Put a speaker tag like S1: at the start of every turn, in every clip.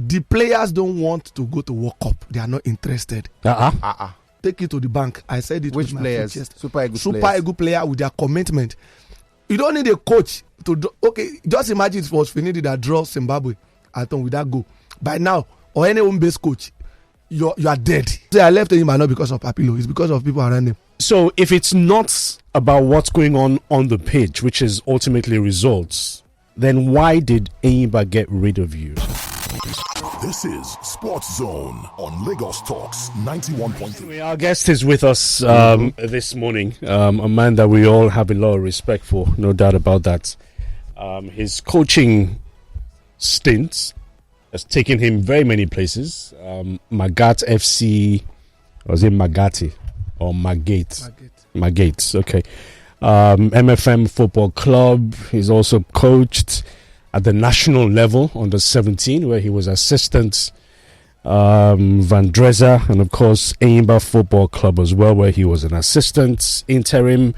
S1: the players don't want to go to World Cup. They are not interested. Take it to the bank. I said it.
S2: Which
S1: with
S2: players?
S1: My chest.
S2: Super
S1: Eagle player with their commitment. You don't need a coach to do. Okay, just imagine it was Finidi that draw Zimbabwe at home with that goal. By now, or any home-based coach, you are dead. So I left him not because of Papilo. It's because of people around him.
S3: So if it's not about what's going on the pitch, which is ultimately results, then why did Enyimba get rid of you?
S4: This is Sports Zone on Lagos Talks 91.3.
S3: Our guest is with us this morning, a man that we all have a lot of respect for, no doubt about that. His coaching stints has taken him very many places. Magat FC, was it Magati or Magate? Magate, okay. MFM Football Club. He's also coached at the national level under 17, where he was assistant. Van Dreza, and of course Enyimba Football Club as well, where he was an assistant, interim,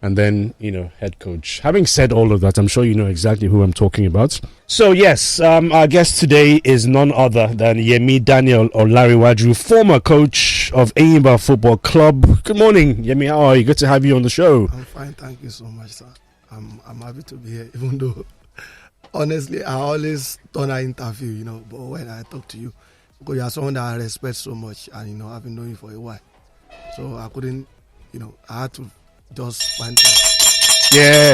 S3: and then head coach. Having said all of that, I'm sure you know exactly who I'm talking about. So yes, our guest today is none other than Yemi Daniel Olariwaju, former coach of Enyimba Football Club. Good morning, Yemi. How are you? Good to have you on the show.
S1: I'm fine, thank you so much, sir. I'm happy to be here, even though honestly I always turn an interview, but when I talk to you, because you are someone that I respect so much, and I've been knowing you for a while, so I couldn't, I had to just find time.
S3: Yeah.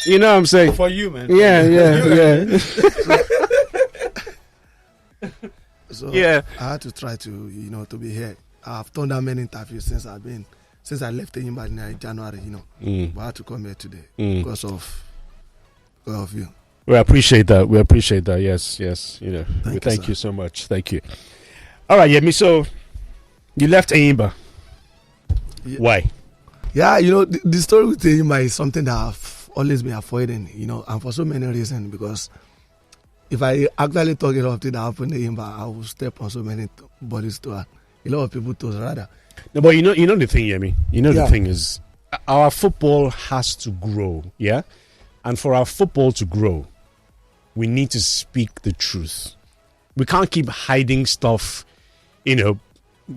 S3: You know what I'm saying?
S2: For you, man.
S3: Yeah.
S1: So
S3: yeah.
S1: I had to try to, to be here. I've done that many interviews since I left Enyimba in January, but I had to come here today because of you.
S3: We appreciate that. Yes. Thank you so much. Thank you. All right, Yemi. So you left Enyimba.
S1: Yeah.
S3: Why?
S1: Yeah, the story with Enyimba is something that I've always been avoiding, and for so many reasons. Because if I actually talk about things that happened in Enyimba, I will step on so many bodies to a lot of people toes rather.
S3: No, but you know the thing, Yemi. The thing is, our football has to grow, yeah. And for our football to grow, we need to speak the truth. We can't keep hiding stuff,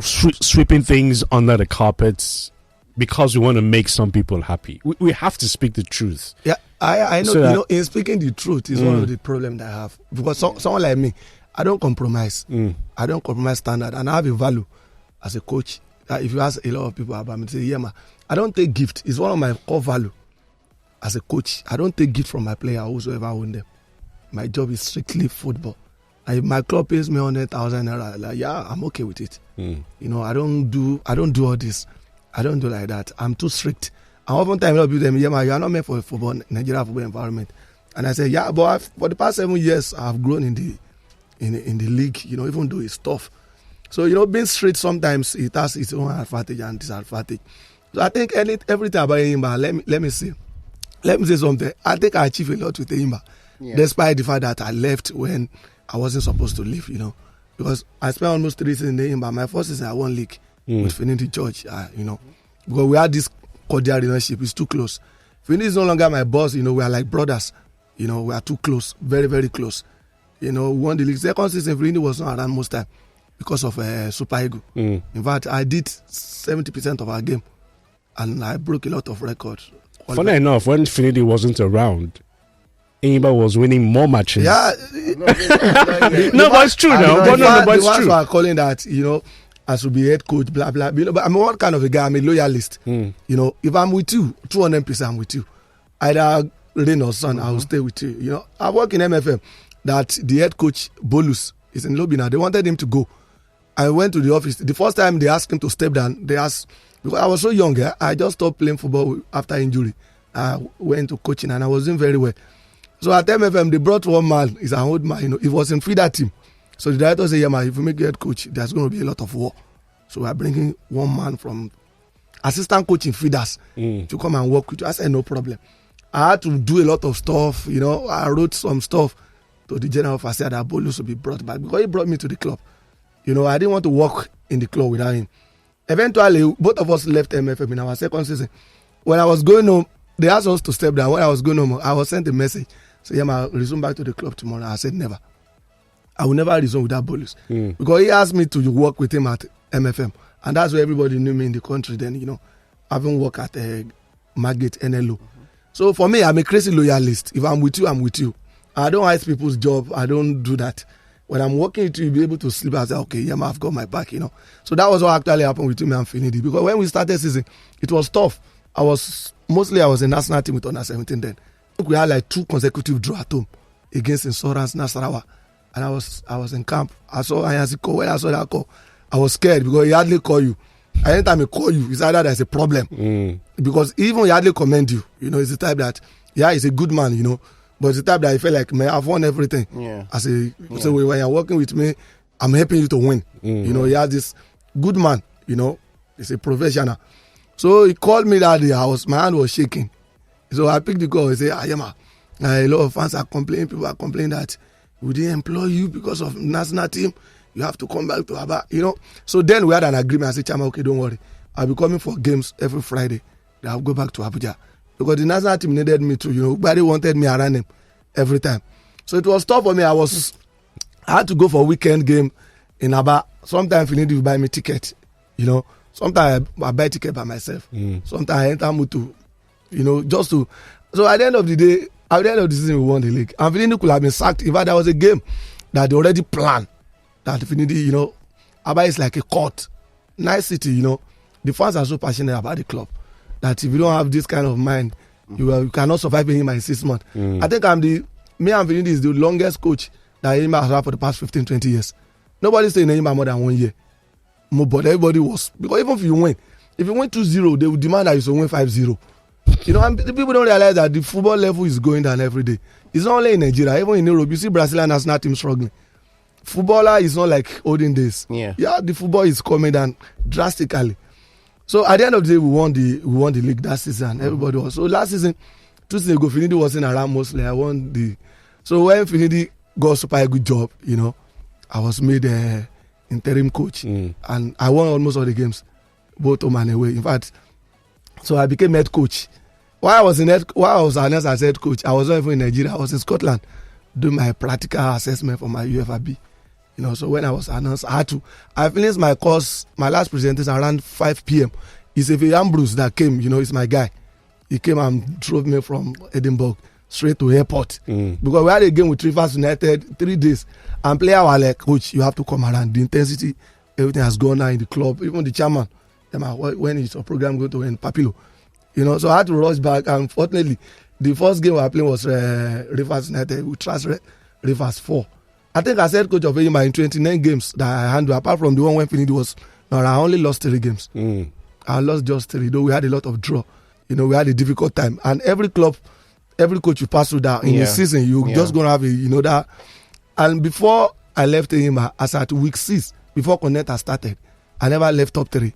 S3: sweeping things under the carpets because we want to make some people happy. We have to speak the truth.
S1: Yeah, I know.
S3: So
S1: in speaking the truth is one of the problems that I have. Because someone like me, I don't compromise. I don't compromise standard, and I have a value as a coach. If you ask a lot of people about me, they say, yeah, man, I don't take gift. It's one of my core value as a coach. I don't take gift from my player, whosoever own them. My job is strictly football. And if my club pays me 100,000 naira, I'm okay with it. I don't do all this. I don't do like that. I'm too strict. And oftentimes a lot of people tell me, yeah, man, you are not meant for football, Nigeria football environment. And I say, yeah, but for the past 7 years, I've grown in the league. Even though it's tough. So being strict sometimes it has its own advantage and disadvantage. So I think everything about Enyimba, let me say something. I think I achieved a lot with Enyimba, despite the fact that I left when I wasn't supposed to leave. Because I spent almost 3 seasons in Enyimba. My first season I won league with Finidi George. Because we had this cordial relationship. It's too close. Finidi is no longer my boss. We are like brothers. We are too close, very very close. We won the league. Second season Finidi was not around most time because of Super Eagle. In fact, I did 70% of our game, and I broke a lot of records.
S3: Funny enough, when Finidi wasn't around, Enyimba was winning more matches.
S1: Yeah.
S3: No, but it's true now. But it's true.
S1: The ones who are calling that, I should be head coach, blah, blah. But I'm one kind of a guy. I'm a loyalist. If I'm with you, 200% I'm with you. Either rain or sun, I will stay with you. I work in MFM. That the head coach, Bolus, is in lobby now. They wanted him to go. I went to the office. The first time they asked him to step down, because I was so young, I just stopped playing football after injury. I went to coaching and I was doing very well. So at MFM, they brought one man. He's an old man. He was in feeder team. So the director said, yeah, man, if you make head coach, there's going to be a lot of war. So we are bringing one man from assistant coach in feeders to come and work with you. I said, no problem. I had to do a lot of stuff. I wrote some stuff to the general officer that Bolus would be brought back because he brought me to the club. I didn't want to work in the club without him. Eventually, both of us left MFM in our second season. When I was going home, they asked us to step down. When I was going home, I was sent a message. So, yeah, I'll resume back to the club tomorrow. I said, never. I will never resume with that Bolus. Because he asked me to work with him at MFM. And that's where everybody knew me in the country then, you know, having worked at Margate NLO. So for me, I'm a crazy loyalist. If I'm with you, I'm with you. I don't ice people's job. I don't do that. When I'm working with you, you'll be able to sleep. I say, okay, yeah, I've got my back, you know. So that was what actually happened with me and Finidi. Because when we started season, it was tough. I was in national team with under 17 then. We had like 2 consecutive draws at home against Insurance Nasarawa. And I was in camp. I saw Ayaziko. When I saw that call, I was scared because he hardly call you. Anytime he call you, it's either there's a problem. Because even he hardly commend you. You know, it's the type that, yeah, he's a good man, you know. But it's the type that I felt like, man, I've won everything. Yeah. So when you're working with me, I'm helping you to win. You know, he has this good man, you know, he's a professional. So he called me that day, my hand was shaking. So I picked the call, he said, Ayema, a lot of fans are complaining, people are complaining that we didn't employ you because of national team. You have to come back to Aba, you know. So then we had an agreement. I said, Chama, okay, don't worry. I'll be coming for games every Friday. Then I'll go back to Abuja. Because the national team needed me too, you know. Nobody wanted me around them every time. So it was tough for me. I had to go for a weekend game in Aba. Sometimes you need to buy me ticket, you know. Sometimes I buy ticket by myself. Sometimes I enter Mutu, you know, just to. So at the end of the day, at the end of the season, we won the league. And Finidi could have been sacked. In fact, there was a game that they already planned. That Finidi, you know, Aba is like a court. Nice city, you know. The fans are so passionate about the club that if you don't have this kind of mind, you cannot survive in 6 months. I think me and Finidi is the longest coach that Enyimba has had for the past 15, 20 years. Nobody stayed in Enyimba more than 1 year. But everybody was. Because even if you win 2-0, they will demand that you should win 5-0. You know, and the people don't realize that the football level is going down every day. It's not only in Nigeria, even in Europe. You see Brazilian national team struggling. Footballer is not like olden days. Yeah, the football is coming down drastically. So at the end of the day, we won the league that season. Everybody was. So last season, 2 seasons ago, Finidi wasn't around mostly. I won the. So when Finidi got super a good job, you know, I was made interim coach, and I won almost all the games, both home and away. In fact, so I became head coach. While I was announced as head coach, I was not even in Nigeria. I was in Scotland doing my practical assessment for my UFRB. You know, so when I was announced, I finished my course, my last presentation around 5 p.m. It's a Ambrose that came, you know, it's my guy. He came and drove me from Edinburgh straight to airport. Because we had a game with Rivers United 3 days. And player were like, coach, you have to come around. The intensity, everything has gone now in the club. Even the chairman, when is your program going to end? Papilo. You know, so I had to rush back. And unfortunately, the first game we were playing was Rivers United. We trashed Rivers 4. I think I said coach of Enyimba in 29 games that I handled, apart from the one when Finidi was, I only lost 3 games. I lost just 3, though we had a lot of draw. You know, we had a difficult time. And every club, every coach you pass through that in the season, you just going to have that. And before I left Enyimba, as at week 6, before Connector started, I never left top 3.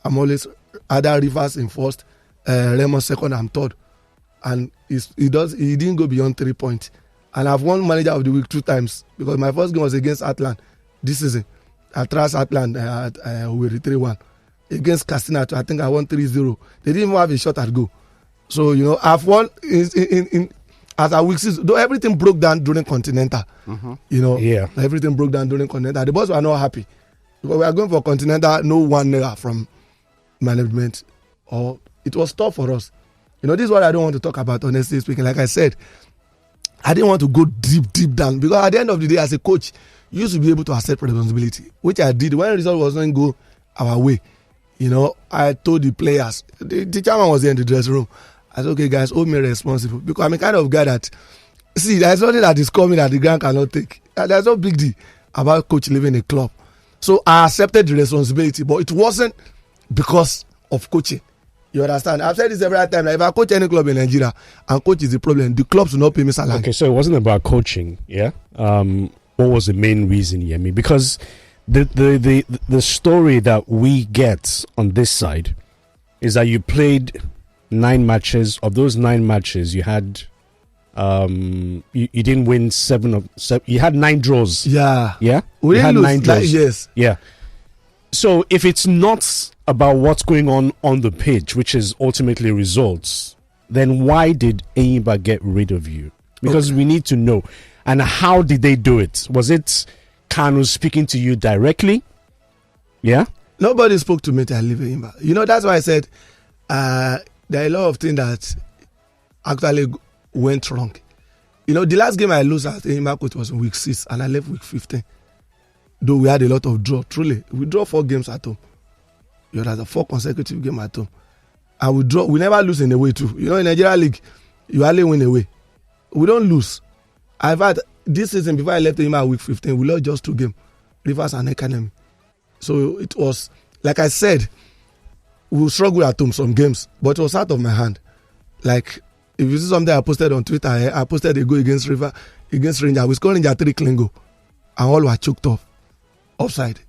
S1: I'm always either Rivers in first, Raymond second, and third. And he didn't go beyond 3 points. And I've won manager of the week 2 times because my first game was against Atlant this season. I trashed Atlant with 3-1. Against Castina, I think I won 3-0. They didn't even have a shot at goal. So, you know, I've won as a week 6, though everything broke down during Continental. You know, everything broke down during Continental. The boys were not happy because we are going for Continental, no 1 naira from management. It was tough for us. You know, this is what I don't want to talk about, honestly speaking. Like I said, I didn't want to go deep down because at the end of the day, as a coach, you used to be able to accept responsibility, which I did. When the result was not go our way, you know, I told the players, the chairman was there in the dressing room. I said, okay, guys, hold me responsible because I'm a kind of guy that, see, there's something that is coming that the ground cannot take. There's no big deal about coach leaving a club. So I accepted the responsibility, but it wasn't because of coaching. You understand? I've said this every time. Like if I coach any club in Nigeria and coach is the problem, the clubs will not pay me salary.
S3: Okay, so it wasn't about coaching, yeah? What was the main reason, Yemi? Because the story that we get on this side is that you played 9 matches. Of those 9 matches, you had you didn't win 7 of 7. You had 9 draws.
S1: Yeah.
S3: Yeah?
S1: We
S3: you
S1: didn't
S3: had
S1: lose
S3: 9 draws.
S1: Yes.
S3: Yeah. So if it's not about what's going on the pitch, which is ultimately results, then why did Enyimba get rid of you? Because we need to know. And how did they do it? Was it Kanu speaking to you directly? Yeah?
S1: Nobody spoke to me till I leave Enyimba. You know, that's why I said there are a lot of things that actually went wrong. You know, the last game I lost at Enyimba coach was in week 6 and I left week 15. Though we had a lot of draw, truly. We draw 4 games at home. You know, that's a 4 consecutive games at home. And we never lose in away too. You know, in Nigeria League, you only win away. We don't lose. I've had this season before I left Enyimba week 15, we lost just 2 games, Rivers and Academy. So it was, like I said, we struggle at home some games, but it was out of my hand. Like, if you see something I posted on Twitter, I posted a goal against Rangers. We scored Rangers 3 clean goal, and all were choked off, offside.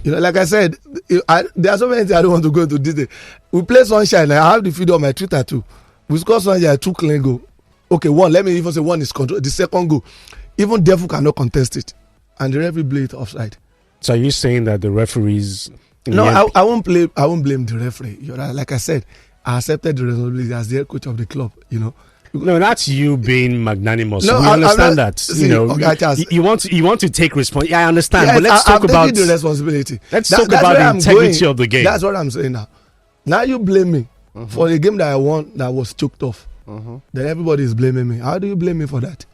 S1: You know, like I said, there are so many things I don't want to go into detail. We play Sunshine. I have the video on my Twitter too. We scored Sunshine 2 clean goal. Okay, 1. Let me even say 1 is control. The second goal, even Defu cannot contest it, and the referee blew it offside.
S3: So are you saying that the referees?
S1: No, I won't blame. I won't blame the referee. You're right. Like I said, I accepted the responsibility as the head coach of the club. You know.
S3: No, that's you being magnanimous.
S1: No,
S3: we understand that.
S1: See,
S3: you know,
S1: okay,
S3: you want to take responsibility. Yeah, I understand.
S1: Yes,
S3: but let's talk about
S1: the responsibility.
S3: Let's talk about the integrity of the game.
S1: That's what I'm saying now. Now you blame me for the game that I won that was choked off. Then everybody is blaming me. How do you blame me for that?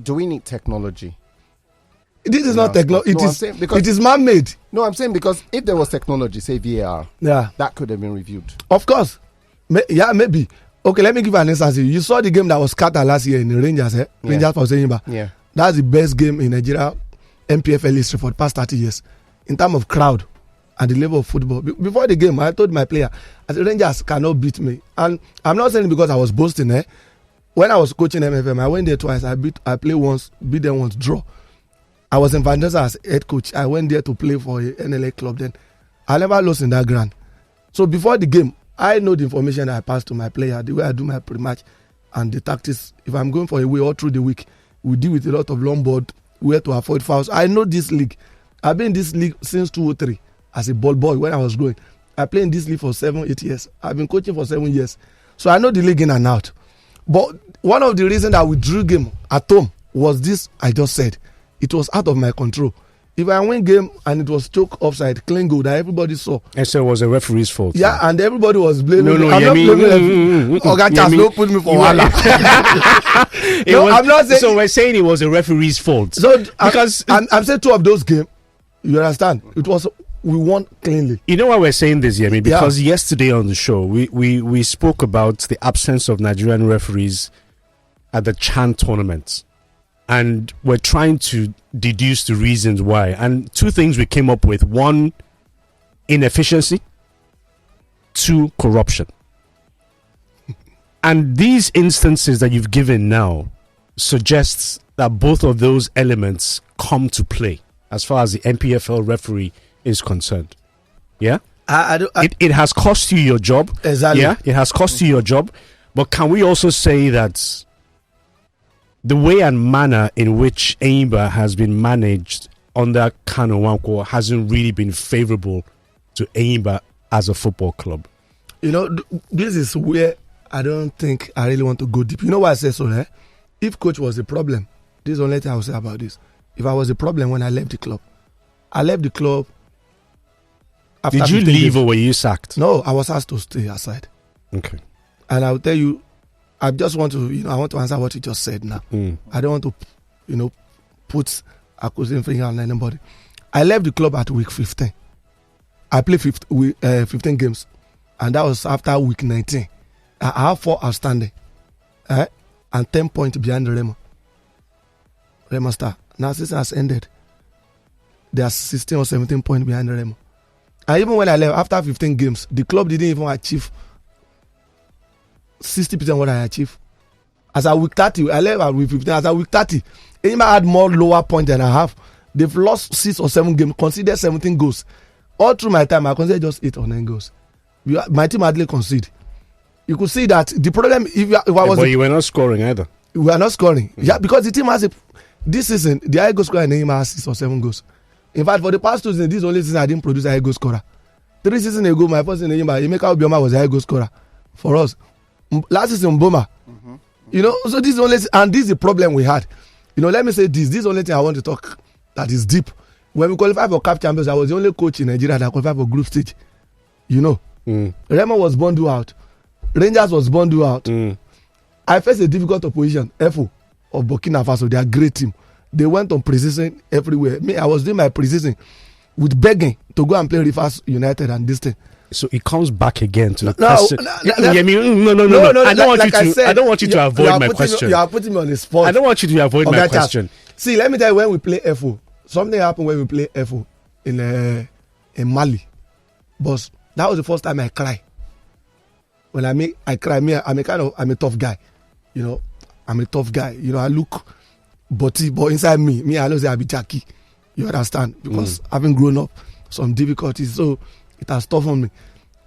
S2: Do we need technology?
S1: This is not technology. It is man-made.
S2: No, I'm saying because if there was technology, say VAR, that could have been reviewed.
S1: Of course. Maybe. Okay, let me give you an instance. You saw the game that was scattered last year in the Rangers, Rangers for Enyimba.
S2: Yeah.
S1: That's the best game in Nigeria MPFL history for the past 30 years in terms of crowd and the level of football. Before the game, I told my player, I said, Rangers cannot beat me. And I'm not saying it because I was boasting. When I was coaching MFM, I went there twice. I played once, beat them once, draw. I was in Vandesa as head coach. I went there to play for a NLA club then. I never lost in that ground. So before the game, I know the information I pass to my player, the way I do my pre-match and the tactics. If I'm going for a way all through the week, we deal with a lot of long board, where to avoid fouls. I know this league. I've been in this league since 2003 as a ball boy when I was growing. I played in this league for 7-8 years. I've been coaching for 7 years. So I know the league in and out. But one of the reasons that we drew game at home was this I just said. It was out of my control. If I win game and it was choke offside, clean goal that everybody saw. And
S3: so it was a referee's fault.
S1: Yeah, and everybody was blaming me.
S3: I'm not
S1: blaming Oga Charles, don't put me for wahala.
S3: I'm not saying. So we're saying it was a referee's fault.
S1: So because I'm saying 2 of those games, you understand? It was we won cleanly.
S3: You know why we're saying this, Yemi? Because yesterday on the show, we spoke about the absence of Nigerian referees at the CHAN tournament. And we're trying to deduce the reasons why. And 2 things we came up with. 1, inefficiency. 2, corruption. And these instances that you've given now suggests that both of those elements come to play as far as the MPFL referee is concerned. Yeah? It has cost you your job.
S1: Exactly.
S3: Yeah, it has cost you your job. But can we also say that the way and manner in which Enyimba has been managed under Kanu Nwankwo hasn't really been favorable to Enyimba as a football club?
S1: You know, this is where I don't think I really want to go deep. You know why I say so, If coach was the problem, this is the only thing I will say about this. If I was the problem when I left the club after.
S3: Did you leave or were you sacked?
S1: No, I was asked to stay aside.
S3: Okay.
S1: And I'll tell you, I just want to, I want to answer what you just said now. I don't want to, put accusing finger on anybody. I left the club at week 15. I played 15 games, and that was after week 19. I have 4 outstanding, and 10 points behind the Remo Star. Now season has ended. They are 16 or 17 points behind the Remo. And even when I left after 15 games, the club didn't even achieve 60% what I achieved. As at week 30, I left at week 15. As at week 30, Enyimba had more lower points than I have. They've lost 6 or 7 games, considered 17 goals. All through my time, I considered just 8 or 9 goals. My team hardly conceded. You could see that the problem, if I was.
S3: But you were not scoring either.
S1: We were not scoring. Yeah, because the team has this season, the high goal scorer in Enyimba has 6 or 7 goals. In fact, for the past 2 seasons, this only season I didn't produce a high goal scorer. 3 seasons ago, my first season in Enyimba, Emeka Obioma was a high goal scorer for us. Last season, Mboma, So this is only, and this is the problem we had. Let me say this. This is the only thing I want to talk that is deep. When we qualified for CAF Champions, I was the only coach in Nigeria that qualified for group stage. Remo was bundled out. Rangers was bundled out. I faced a difficult opposition, FO of Burkina Faso. They are a great team. They went on pre-season everywhere. Me, I was doing my pre-season with begging to go and play Rivers United and this thing.
S3: So it comes back again to the
S1: No.
S3: I don't want you to avoid my question.
S1: You are putting me on the spot.
S3: I don't want you to avoid my question.
S1: See, let me tell you, when we play FO, something happened when we play FO in Mali. But that was the first time I cry. When I cry, I'm a tough guy. I'm a tough guy. I look butty, but inside me, I know say I be Jackie. You understand? Because having grown up, some difficulties, so it has toughened me.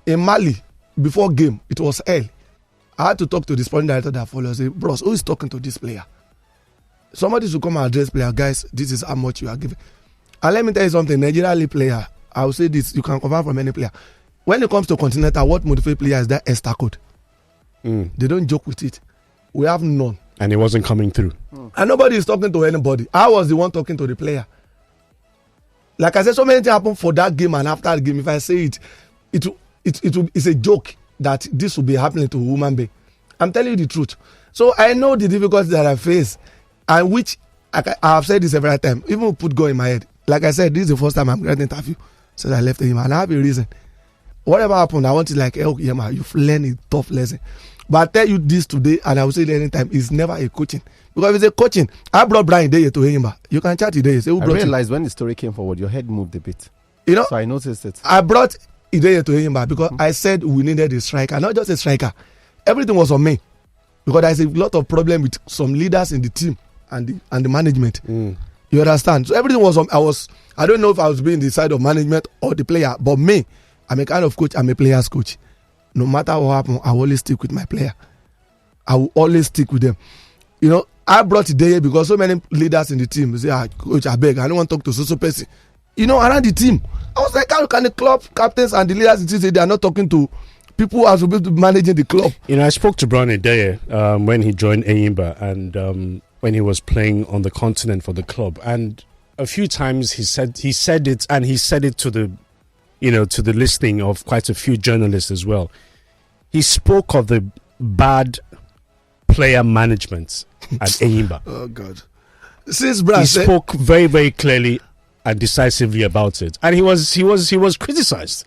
S1: In Mali, before game, it was hell. I had to talk to the sporting director that followed. I say, bros, who is talking to this player? Somebody should come and address player. Guys, this is how much you are giving. And let me tell you something, Nigerian League player, I will say this, you can confirm from any player. When it comes to Continental, what motivates player is that ESTA code. They don't joke with it. We have none.
S3: And it wasn't coming through.
S1: And nobody is talking to anybody. I was the one talking to the player. Like I said, so many things happen for that game and after the game. If I say it's a joke that this will be happening to a human being. I'm telling you the truth. So I know the difficulties that I face, and which I have said this every time. Even put go in my head. Like I said, this is the first time I'm getting an interview since I left him, and I have a reason. Whatever happened, I want to Yema, you've learned a tough lesson. But I tell you this today, and I will say it anytime, it's never a coaching. Because if it's a coaching, I brought Brian Deye to Himba. You can chat today. Say, I
S2: realized when the story came forward, your head moved a bit. So I noticed it.
S1: I brought Ideye to Himba because I said we needed a striker, not just a striker. Everything was on me. Because there's a lot of problem with some leaders in the team and the management. You understand? So everything was on. I don't know if I was being the side of management or the player, but me, I'm a kind of coach, I'm a player's coach. No matter what happens, I will always stick with my player. I will always stick with them. I brought it there because so many leaders in the team say, coach, I beg, I don't want to talk to so person. Around the team. I was like, how can the club captains and the leaders in the team say they are not talking to people who are supposed to be managing the club? I
S3: spoke to Brian Deye when he joined Eyimba and when he was playing on the continent for the club. And a few times he said it, and he said it to the to the listening of quite a few journalists as well. He spoke of the bad player management at Eyimba.
S1: Oh God! Since Brad
S3: he spoke very, very clearly and decisively about it, and he was criticized.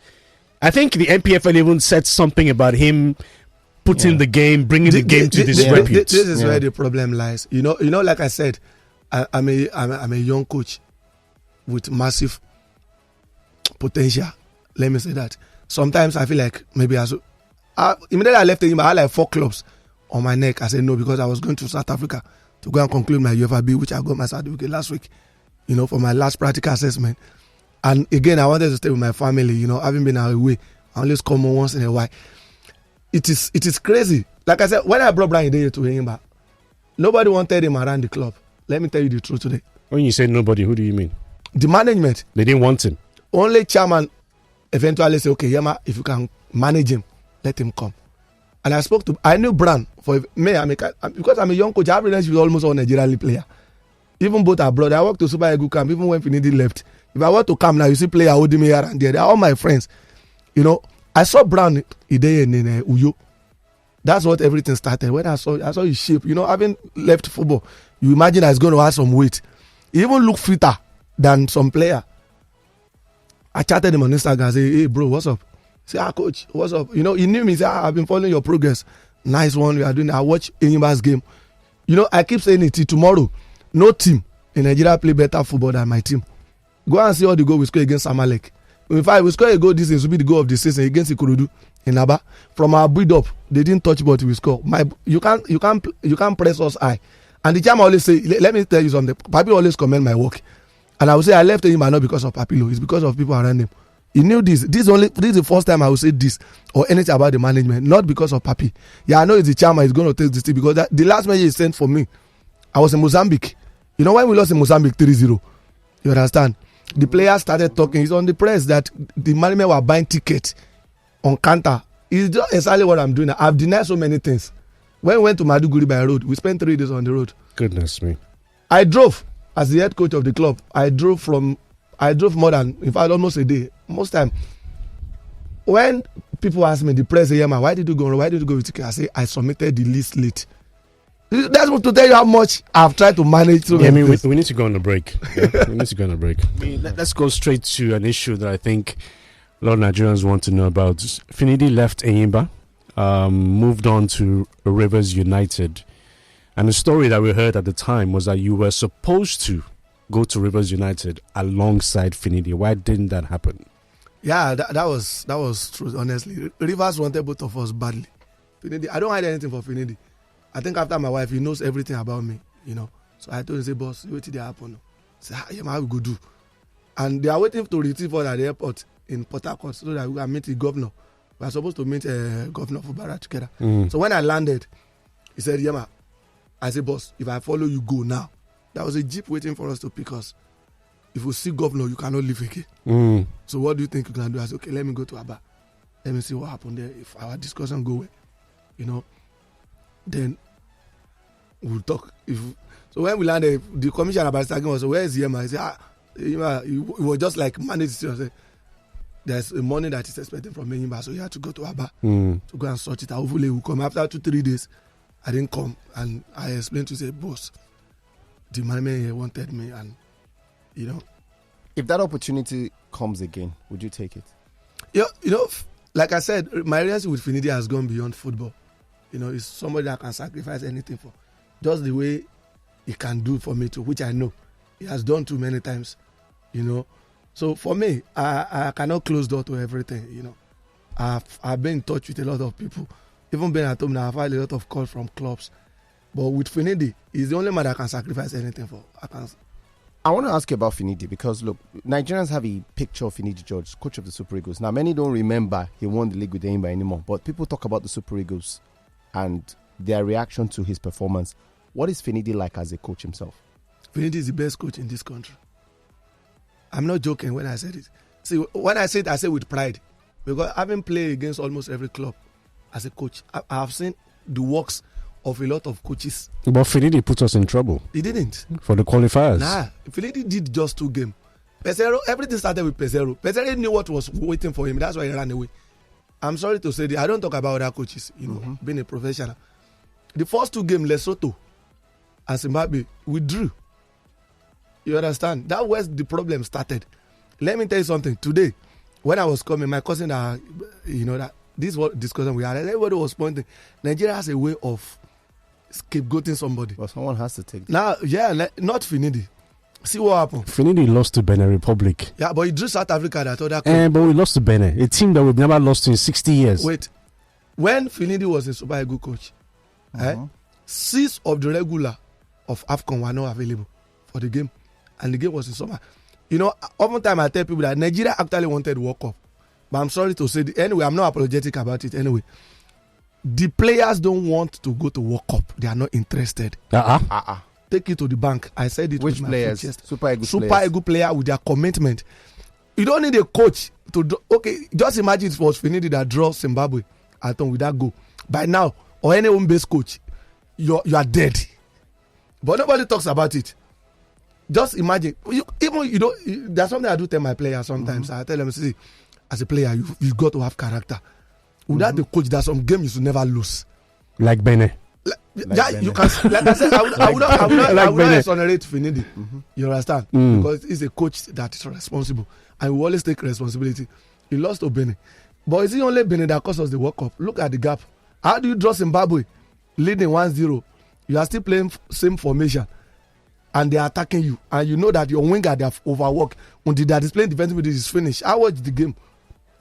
S3: I think the NPFL even said something about him putting the game, bringing the game to disrepute.
S1: This is where the problem lies. Like I said, I'm a young coach with massive potential. Let me say that. Sometimes I feel like maybe immediately I left him, I had like 4 clubs on my neck. I said no because I was going to South Africa to go and conclude my UFAB, which I got my certificate last week, for my last practical assessment. And again, I wanted to stay with my family, having been away. I always come home once in a while. It is crazy. Like I said, when I brought Brian Deye to him, nobody wanted him around the club. Let me tell you the truth today.
S3: When you say nobody, who do you mean?
S1: The management.
S3: They didn't want him.
S1: Only chairman eventually say, okay, Yema, if you can manage him, let him come. And I knew Bran for me. Because I'm a young coach, I have relationship with almost all Nigerian player. Even both abroad. I worked to Super Eagle camp, even when Finidi left. If I want to come now, you see player holding me here and there. They are all my friends. I saw Brown Ideye in Uyo. That's what everything started. When I saw his shape, having left football, you imagine I was going to add some weight. He even looked fitter than some player. I chatted him on Instagram and said, hey bro, what's up? Say, coach, what's up? He knew me. He said, I've been following your progress. Nice one you are doing. I watch Eyimba's game. I keep saying it till tomorrow. No team in Nigeria play better football than my team. Go and see all the goals we score against Samalek. In fact, we score a goal this season, will be the goal of the season against Ikorodu in Aba. From our build up, they didn't touch but we score. You can't press us high. And the chairman always say, let me tell you something. Papi always commend my work. And I will say I left him not because of Papilo, it's because of people around him. He knew this. This is the first time I will say this or anything about the management, not because of Papi. Yeah, I know it's the chairman, he's going to take this thing because the last message he sent for me, I was in Mozambique. When we lost in Mozambique 3-0, you understand? The players started talking. It's on the press that the management were buying tickets on counter. It's just exactly what I'm doing. I've denied so many things. When we went to Maduguri by road, we spent 3 days on the road.
S3: Goodness me.
S1: I drove as the head coach of the club. I drove more than, in fact, almost a day. Most time, when people ask me, the press, Yema, why did you go? Why did you go with TK? I say I submitted the list late. That's what to tell you how much I've tried to manage.
S3: Yeah, I mean, we need to go on a break. Yeah? We need to go on a break. Let's go straight to an issue that I think a lot of Nigerians want to know about. Finidi left Enyimba, moved on to Rivers United. And the story that we heard at the time was that you were supposed to go to Rivers United alongside Finidi. Why didn't that happen?
S1: Yeah, that was true, honestly. Rivers wanted both of us badly. Finidi, I don't hide anything for Finidi. I think after my wife, he knows everything about me, you know. So I told him, say, boss, wait till they happen. Say, how we go do? And they are waiting to retrieve us at the airport in Port Harcourt so that we can meet the governor. We are supposed to meet Governor Fubara together. So when I landed, he said, Yema, I said, boss, if I follow you, go now. There was a jeep waiting for us to pick us. If we see governor, you cannot leave again. So what do you think you can do? I said, okay, let me go to Aba. Let me see what happened there. If our discussion go well, you know, then we'll talk. So when we landed, the commissioner about starting was, where is Yema? He said, Yema, he was just like managed. There's a money that is expected from Enyimba, so he had to go to Aba to go and sort it out. Hopefully he will come. After 2-3 days, I didn't come, and I explained to say, boss, the management here wanted me, and you know.
S2: If that opportunity comes again, would you take it?
S1: You know, like I said, my relationship with Finidi has gone beyond football. You know, it's somebody that can sacrifice anything for. Just the way he can do for me too, which I know he has done too many times. You know, so for me, I cannot close door to everything. You know, I've been in touch with a lot of people. Even being at home now, I've had a lot of calls from clubs. But with Finidi, he's the only man that can sacrifice anything for.
S2: I want to ask you about Finidi because, look, Nigerians have a picture of Finidi George, coach of the Super Eagles. Now, many don't remember he won the league with Enyimba anymore, but people talk about the Super Eagles and their reaction to his performance. What is Finidi like as a coach himself?
S1: Finidi is the best coach in this country. I'm not joking when I said it. See, when I say it, I say with pride. Because having played against almost every club as a coach, I have seen the works of a lot of coaches.
S3: But Finidi put us in trouble.
S1: He didn't.
S3: For the qualifiers.
S1: Nah, Finidi did just 2 games. Peseiro, everything started with Peseiro. Peseiro knew what was waiting for him. That's why he ran away. I'm sorry to say that I don't talk about other coaches, you know, being a professional. The first 2 games, Lesotho and Zimbabwe, we drew. You understand? That was the problem started. Let me tell you something. Today, when I was coming, my cousin, you know, that this was discussion we had. Everybody was pointing. Nigeria has a way of scapegoating somebody.
S2: Well, someone has to take that.
S1: Now, yeah, not Finidi. See what happened.
S3: Finidi lost to Benin Republic.
S1: Yeah, but he drew South Africa that other
S3: but we lost to Benin, a team that we've never lost to in 60 years.
S1: Wait, when Finidi was a Super Eagles coach, 6 of the regular of AFCON were not available for the game, and the game was in summer. You know, oftentimes I tell people that Nigeria actually wanted World Cup, but I'm sorry to say, anyway, I'm not apologetic about it anyway. The players don't want to go to World Cup. They are not interested. Take it to the bank. I said it.
S2: Which
S1: with
S2: players?
S1: Super Eagles player with their commitment. You don't need a coach to do. Okay, just imagine it was Finidi that draws Zimbabwe at home with that goal. By now, or any home-based coach, you are dead. But nobody talks about it. Just imagine. There's something I do tell my players sometimes. I tell them, see, as a player, you've got to have character. Without the coach, there's some games you should never lose.
S3: Like Benin.
S1: You can. Like I said, I would not exonerate Finidi. You understand? Because he's a coach that is responsible, and we always take responsibility. He lost to Benin, but is it only Benin that cost us the World Cup? Look at the gap. How do you draw Zimbabwe leading 1-0? You are still playing same formation, and they are attacking you, and you know that your winger they have overworked. Until they are displaying defensive is finished. I watched the game.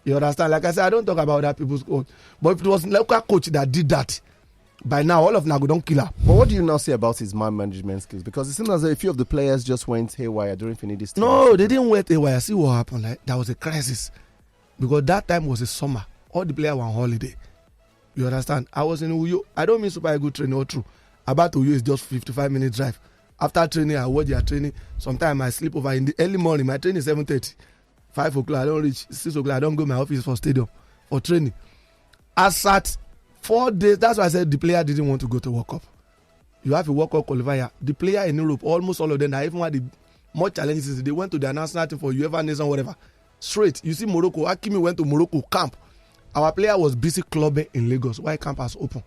S1: You understand? Like I said, I don't talk about that people's coach, but if it was local coach that did that, by now all of Nago don't kill her.
S2: But what do you now say about his man management skills? Because it seems as though a few of the players just went haywire during Finidi's time.
S1: No, they didn't went haywire. See what happened? Like there was a crisis because that time was a summer. All the players were on holiday. You understand? I was in Uyo. I don't mean Super Eagles training or true. About Uyo is just 55-minute drive. After training, I watch their training. Sometimes I sleep over in the early morning. My training is 7:30. 5 o'clock, I don't reach. 6 o'clock, I don't go to my office for stadium for training. As at 4 days. That's why I said the player didn't want to go to World Cup. You have a World Cup qualifier. The player in Europe, almost all of them, that even had the more challenges. They went to the national team for UEFA Nation, whatever. Straight. You see Morocco. Hakimi went to Morocco camp. Our player was busy clubbing in Lagos. Why camp has open?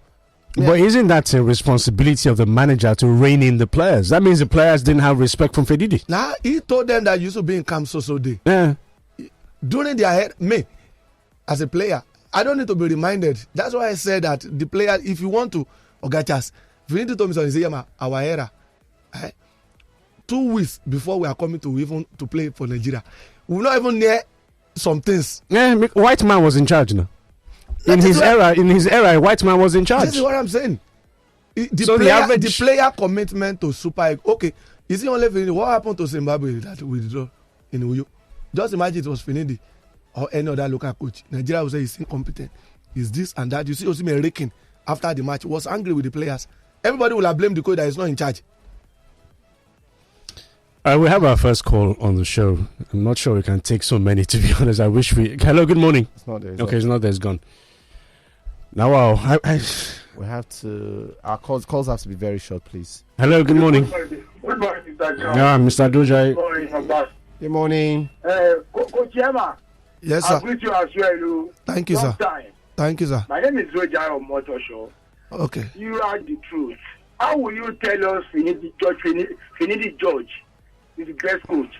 S3: Yeah. But isn't that a responsibility of the manager to rein in the players? That means the players didn't have respect from Fedidi.
S1: Nah, he told them that you should be in camp so day.
S3: Yeah.
S1: During their head, me, as a player, I don't need to be reminded. That's why I said that the player, if you want to, Ogachas, if you need to tell me something, our era, 2 weeks before we are coming to even to play for Nigeria, we will not even near some things.
S3: Yeah, white man was in charge now. In his era, white man was in charge.
S1: This is what I'm saying. The player commitment to Super Eagles. Okay, is it only Finidi? What happened to Zimbabwe that we withdraw in Uyo? Just imagine it was Finidi or any other local coach. Nigeria will say he's incompetent. Is this and that. You see Osimhen raking after the match. Was angry with the players. Everybody will have blamed the coach that is not in charge.
S3: We have our first call on the show. I'm not sure we can take so many, to be honest. I wish we... Hello, good morning.
S2: It's not there.
S3: Okay, it's not there. It's gone. Now, wow.
S2: We have to... Our calls have to be very short, please.
S3: Hello, good morning.
S5: Good morning, Mr. John.
S3: Yeah, Mr. Dojai.
S5: Good morning, Abbas.
S2: Good morning.
S5: Coach Yemi.
S1: Yes, sir.
S5: I greet you as well.
S1: Thank you, sir.
S5: Time.
S1: Thank you, sir.
S5: My name is Roger of Motor Show.
S1: Okay.
S5: You are the truth. How will you tell us Finidi George is the best coach?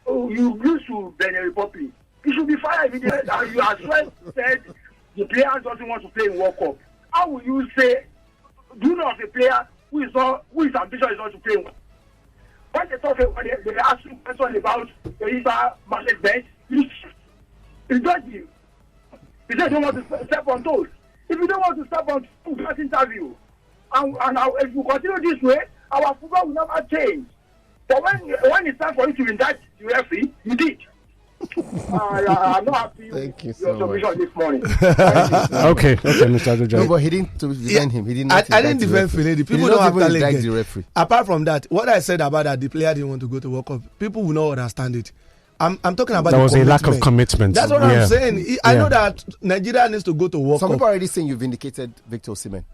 S5: You used to Benin Republic. You should be fired immediately. And you as well said the player doesn't want to play in World Cup. How will you say, do you know of a player whose ambition is not to play in World Cup? When they talk about they ask you question about the river management, you judge him. He said you don't want to step on toes. If you don't want to step on toes, do not interview. And if you continue this way, our football will never change. But when it's time for you to indict the referee, you did. I'm not happy
S2: Thank you
S5: with
S2: so
S5: your submission this morning.
S3: Okay, Mr. Dojai.
S2: No, but he didn't defend him. He didn't.
S1: I didn't defend Finidi. People don't have talent.
S2: The referee.
S1: Apart from that, what I said about that the player didn't want to go to World Cup, people will not understand it. I'm talking about
S3: there was a lack of commitment.
S1: That's what I'm saying. I know that Nigeria needs to go to World Cup.
S2: Some people are already saying you vindicated Victor Osimhen.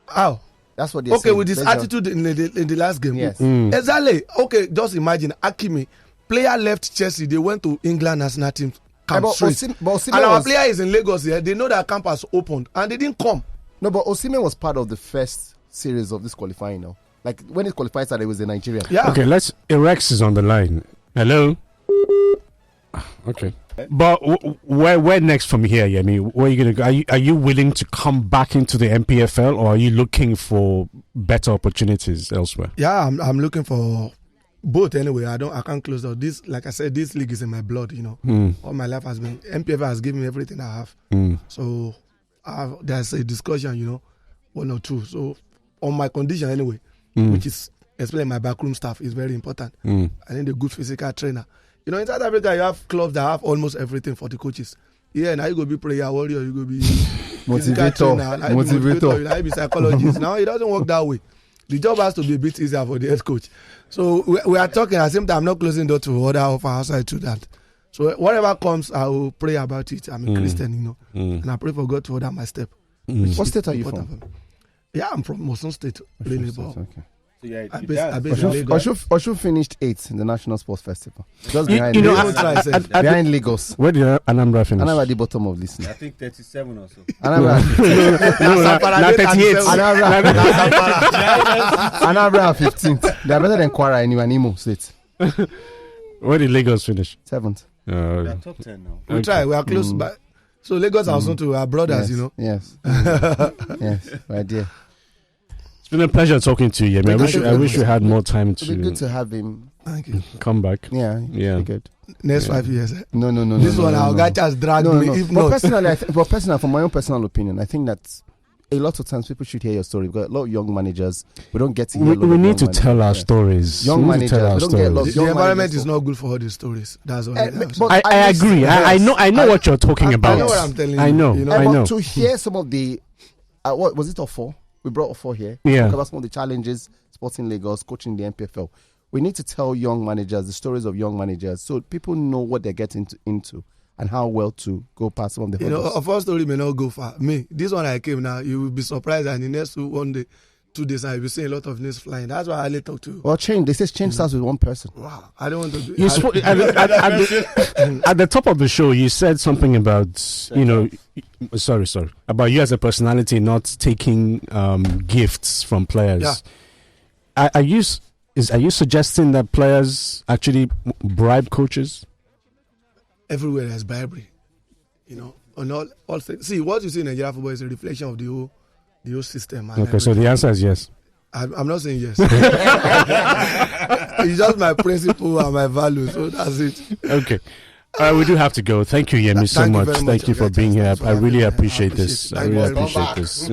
S1: How?
S2: That's what they're saying.
S1: Okay, with this attitude in the last game.
S2: Yes.
S1: Exactly. Okay, just imagine Hakimi, player left Chelsea, they went to England national team camp straight. And our player is in Lagos here. They know that camp has opened and they didn't come.
S2: No, but Osimhen was part of the first series of this qualifying now. Like when it qualified, it was a Nigerian.
S1: Yeah.
S3: Okay, Rex is on the line. Hello. Okay. But where next from here, Yemi? Where are you gonna go? Are you willing to come back into the MPFL, or are you looking for better opportunities elsewhere?
S1: Yeah, I'm looking for both anyway. I can't close out this. Like I said, this league is in my blood. All my life has been MPFL has given me everything I have. So there's a discussion, 1 or 2. So on my condition anyway, which is especially my backroom staff is very important. I need a good physical trainer. In South Africa, you have clubs that have almost everything for the coaches. Yeah, now you go be prayer warrior, you go be motivator, you be psychologist. Now it doesn't work that way. The job has to be a bit easier for the head coach. So we are talking at the same time. I'm not closing door to other offer outside to that. So whatever comes, I will pray about it. I'm a Christian, and I pray for God to order my step.
S2: What state are you from?
S1: Yeah, I'm from Mosun State. Really,
S2: okay.
S1: Oshu
S2: finished 8th in the National Sports Festival. Just
S3: behind
S2: Lagos.
S3: Where did Anambra finish?
S2: Anambra at the bottom of this.
S6: I think 37 or so.
S2: Anambra
S3: 38.
S2: Anambra 15th. They are better than Kwara anyway, Imo State.
S3: Where did Lagos finish?
S2: 7th.
S6: They are top 10 now.
S1: We try. We are close by. So Lagos are also to our brothers,
S2: Yes. Yes, right there.
S3: It's been a pleasure talking to you. I wish we had more time to.
S2: It'd be good to have him.
S1: Thank you.
S3: Come back.
S2: Yeah. Good.
S1: Next 5 years.
S2: No.
S1: This one, our guy just dragged me. If
S2: but
S1: not,
S2: personally, from my own personal opinion, I think that a lot of times people should hear your story. We've got a lot of young managers. We don't get to hear.
S3: We need to tell our stories.
S2: Young managers. We don't get a lot of
S1: the environment is not good for all these stories. That's all.
S3: I agree. I know what you're talking about.
S1: I know what I'm telling you.
S3: I know. I know.
S2: To hear some of the, what was it? All4? We brought all4 here.
S3: Yeah.
S2: Talk about some of the challenges Sporting Lagos, coaching the MPFL. We need to tell young managers the stories of young managers so people know what they're getting into and how well to go past some of the hurdles.
S1: A first story may not go far. Me, this one I came now, you will be surprised, and the next 2 days, I'll be seeing a lot of news flying. That's why I only talk to.
S2: Well, change. They say change starts with one person.
S1: Wow, I don't want to do.
S3: At the top of the show, you said something about sorry, about you as a personality not taking gifts from players.
S1: Yeah.
S3: Are you suggesting that players actually bribe coaches?
S1: Everywhere there's bribery, on all things. See, what you see in Nigeria football is a reflection of the whole system.
S3: Okay, so the answer is yes.
S1: I'm not saying yes. It's just my principle and my values, so that's it.
S3: Okay. We do have to go. Thank you, Yemi, so much. Thank you for being here. I really appreciate this. I really appreciate this.